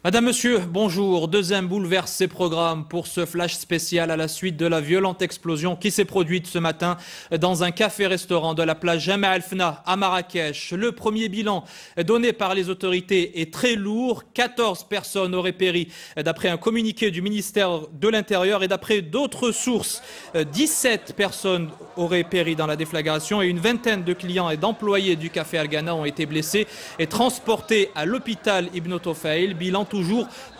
Madame, Monsieur, bonjour. Deuxième bouleverse ses programmes pour ce flash spécial à la suite de la violente explosion qui s'est produite ce matin dans un café-restaurant de la plage Jemaa El Fna à Marrakech. Le premier bilan donné par les autorités est très lourd. 14 personnes auraient péri d'après un communiqué du ministère de l'Intérieur et d'après d'autres sources. 17 personnes auraient péri dans la déflagration et une vingtaine de clients et d'employés du café Al Ghana ont été blessés et transportés à l'hôpital Ibn Toffaïl. Bilan toujours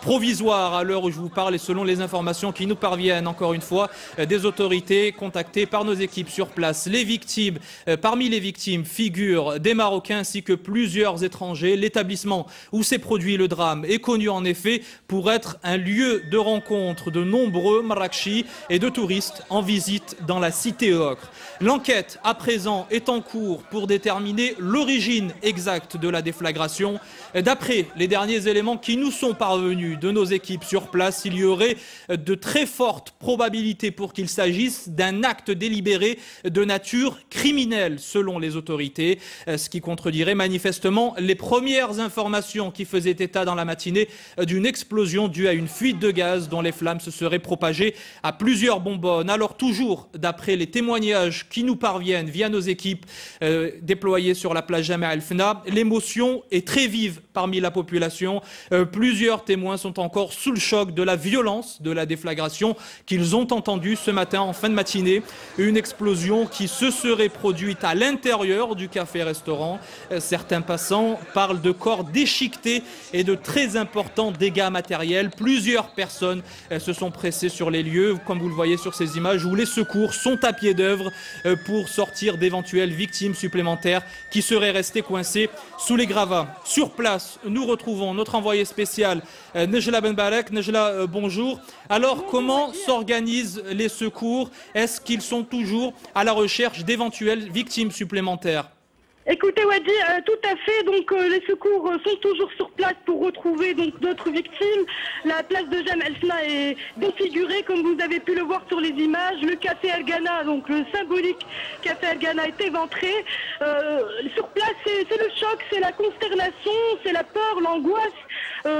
provisoire à l'heure où je vous parle et selon les informations qui nous parviennent encore une fois des autorités contactées par nos équipes sur place. Les victimes, parmi les victimes figurent des Marocains ainsi que plusieurs étrangers. L'établissement où s'est produit le drame est connu en effet pour être un lieu de rencontre de nombreux Marrakechis et de touristes en visite dans la cité ocre. L'enquête à présent est en cours pour déterminer l'origine exacte de la déflagration. D'après les derniers éléments qui nous sont parvenus de nos équipes sur place, il y aurait de très fortes probabilités pour qu'il s'agisse d'un acte délibéré de nature criminelle selon les autorités, ce qui contredirait manifestement les premières informations qui faisaient état dans la matinée d'une explosion due à une fuite de gaz dont les flammes se seraient propagées à plusieurs bonbonnes. Alors toujours d'après les témoignages qui nous parviennent via nos équipes déployées sur la plage Jemaa El Fna, l'émotion est très vive parmi la population. Plusieurs témoins sont encore sous le choc de la violence de la déflagration qu'ils ont entendue ce matin en fin de matinée. Une explosion qui se serait produite à l'intérieur du café-restaurant. Certains passants parlent de corps déchiquetés et de très importants dégâts matériels. Plusieurs personnes se sont pressées sur les lieux, comme vous le voyez sur ces images, où les secours sont à pied d'œuvre pour sortir d'éventuelles victimes supplémentaires qui seraient restées coincées sous les gravats. Sur place, nous retrouvons notre envoyé spécial Nejla Benbarek. Nejla, bonjour. Alors, comment s'organisent les secours? Est-ce qu'ils sont toujours à la recherche d'éventuelles victimes supplémentaires? Écoutez Wadi, tout à fait, donc les secours sont toujours sur place pour retrouver donc d'autres victimes. La place de Jemaa El Fna est défigurée comme vous avez pu le voir sur les images. Le café Al Ghana, donc le symbolique café Al Ghana est éventré. Sur place c'est le choc, c'est la consternation, c'est la peur, l'angoisse.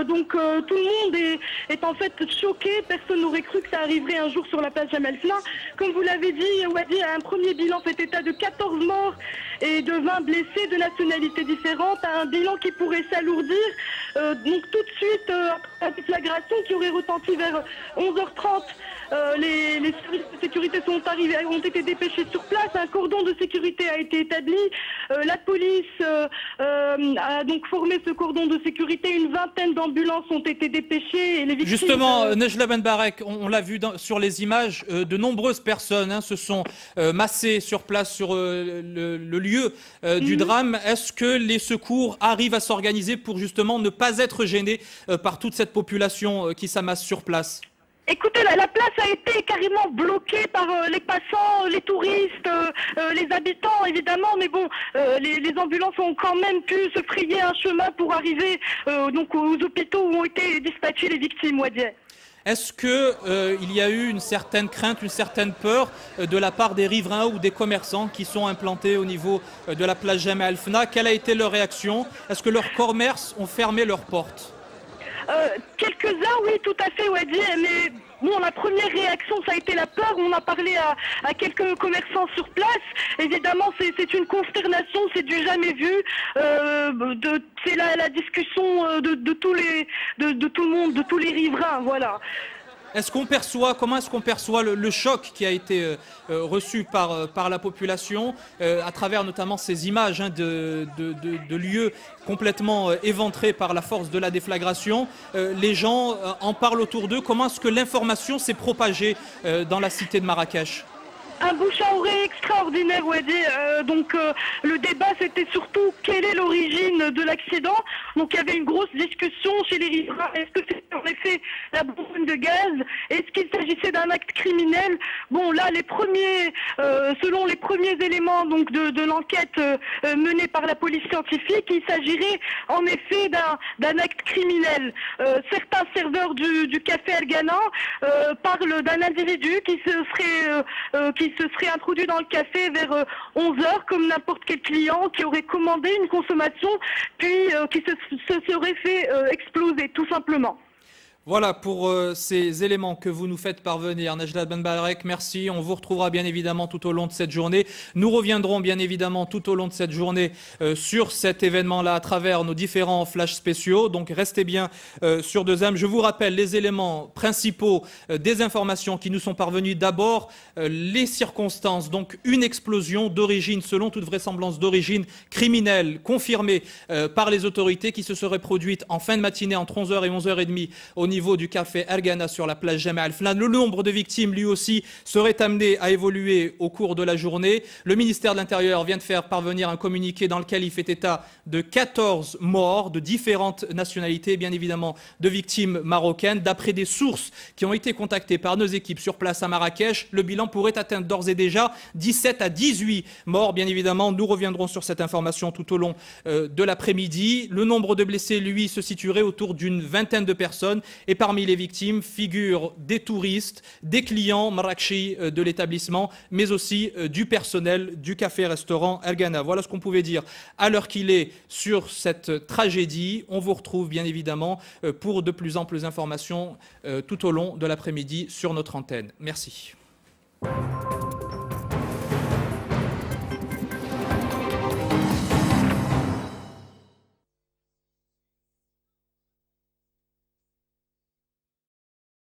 Donc tout le monde est en fait choqué, personne n'aurait cru que ça arriverait un jour sur la place Jemaa El Fna. Comme vous l'avez dit, Wadi, un premier bilan fait état de 14 morts et de 20 blessés de nationalités différentes, un bilan qui pourrait s'alourdir. Donc tout de suite, la déflagration qui aurait retenti vers 11h30, les services de sécurité ont été dépêchés sur place, un cordon de sécurité a été établi, la police a donc formé ce cordon de sécurité, une vingtaine d'ambulances ont été dépêchées et les victimes... Justement, Nejla Benbarek, on l'a vu sur les images, de nombreuses personnes se sont massées sur place sur le lieu du drame. Est-ce que les secours arrivent à s'organiser pour justement ne pas être gênés par toute cette population qui s'amasse sur place? Écoutez, la place a été carrément bloquée par les passants, les touristes, les habitants évidemment, mais bon, les ambulances ont quand même pu se frayer un chemin pour arriver donc aux hôpitaux où ont été dispatchées les victimes, Wadi. Est-ce qu'il y a eu une certaine crainte, une certaine peur de la part des riverains ou des commerçants qui sont implantés au niveau de la plage Jemaa El Fna? Quelle a été leur réaction? Est-ce que leurs commerces ont fermé leurs portes? Quelques-uns, oui, tout à fait, Wadi, mais bon, la première réaction, ça a été la peur. On a parlé à quelques commerçants sur place. Évidemment, c'est une consternation, c'est du jamais vu. C'est la discussion de tout le monde, de tous les riverains, voilà. Comment est-ce qu'on perçoit le choc qui a été reçu par la population à travers notamment ces images de lieux complètement éventrés par la force de la déflagration? Les gens en parlent autour d'eux. Comment est-ce que l'information s'est propagée dans la cité de Marrakech? Un bouche à oreille extraordinaire, Wadi. Donc le débat c'était surtout quelle est l'origine de l'accident. Donc il y avait une grosse discussion chez les riverains. Est-ce que c'était en effet la bonbonne de gaz? Est-ce qu'il s'agissait d'un acte criminel? Bon là selon les premiers éléments donc de l'enquête menée par la police scientifique, il s'agirait en effet d'un acte criminel. Certains serveurs du café Al Ghana parlent d'un individu qui se serait introduit dans le café vers 11h comme n'importe quel client qui aurait commandé une consommation détonation, puis qui se serait fait exploser, tout simplement. Voilà pour ces éléments que vous nous faites parvenir. Najla Benbarek, merci. On vous retrouvera bien évidemment tout au long de cette journée. Nous reviendrons bien évidemment tout au long de cette journée sur cet événement-là à travers nos différents flashs spéciaux. Donc restez bien sur 2M. Je vous rappelle les éléments principaux des informations qui nous sont parvenues. D'abord, les circonstances. Donc une explosion d'origine, selon toute vraisemblance d'origine criminelle, confirmée par les autorités qui se serait produite en fin de matinée entre 11h et 11h30 au niveau du café Ergana sur la plage Jemaa El-Fna. Le nombre de victimes, lui aussi, serait amené à évoluer au cours de la journée. Le ministère de l'Intérieur vient de faire parvenir un communiqué dans lequel il fait état de 14 morts de différentes nationalités, bien évidemment de victimes marocaines. D'après des sources qui ont été contactées par nos équipes sur place à Marrakech, le bilan pourrait atteindre d'ores et déjà 17 à 18 morts. Bien évidemment, nous reviendrons sur cette information tout au long de l'après-midi. Le nombre de blessés, lui, se situerait autour d'une vingtaine de personnes. Et parmi les victimes figurent des touristes, des clients marrakchi de l'établissement, mais aussi du personnel du café-restaurant Ergana. Voilà ce qu'on pouvait dire à l'heure qu'il est sur cette tragédie. On vous retrouve bien évidemment pour de plus amples informations tout au long de l'après-midi sur notre antenne. Merci.